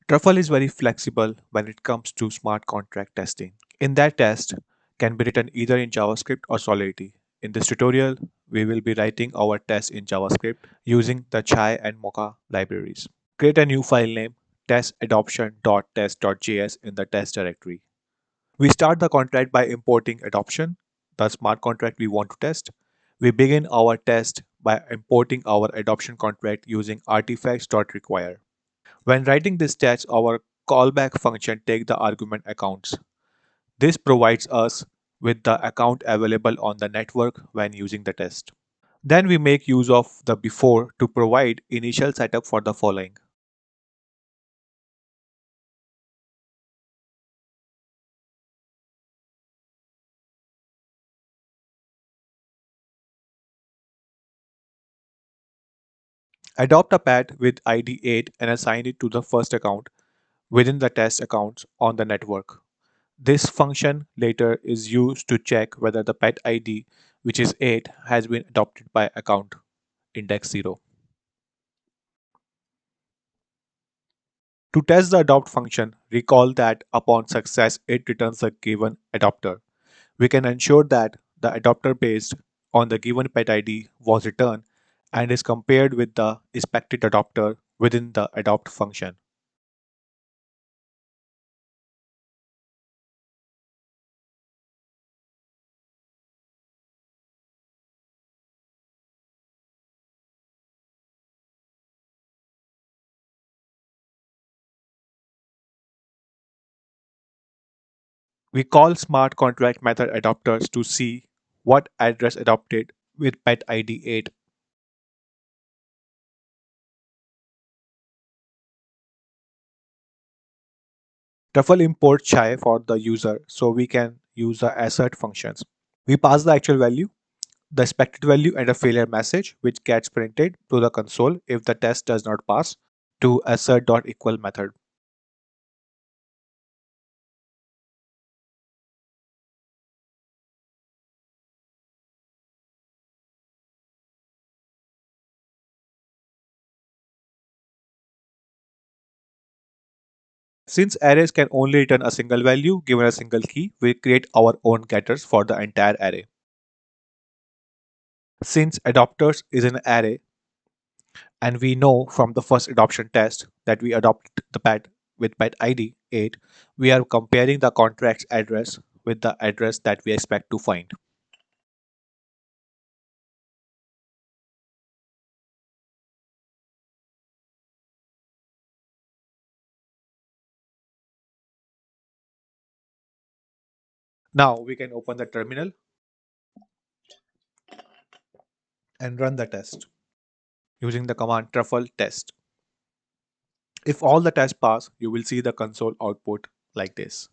Truffle is very flexible when it comes to smart contract testing. In that test can be written either in JavaScript or Solidity. In this tutorial, we will be writing our test in JavaScript using the Chai and Mocha libraries. Create a new file name testAdoption.test.js in the test directory. We start the contract by importing adoption, the smart contract we want to test. We begin our test by importing our adoption contract using artifacts.require. When writing this test, our callback function takes the argument accounts. This provides us with the account available on the network when using the test. Then we make use of the before to provide initial setup for the following. Adopt a pet with ID 8 and assign it to the first account within the test accounts on the network. This function later is used to check whether the pet ID, which is 8, has been adopted by account index 0. To test the adopt function, recall that upon success, it returns a given adopter. We can ensure that the adopter based on the given pet ID was returned and is compared with the expected adopter within the adopt function. We call smart contract method adopters to see what address adopted with pet ID 8. Truffle import chai for the user so we can use the assert functions. We pass the actual value, the expected value, and a failure message which gets printed to the console if the test does not pass to assert.equal method. Since arrays can only return a single value given a single key, we create our own getters for the entire array. Since adopters is an array, and we know from the first adoption test that we adopt the pet with pet ID 8, we are comparing the contract's address with the address that we expect to find. Now we can open the terminal and run the test using the command truffle test. If all the tests pass, you will see the console output like this.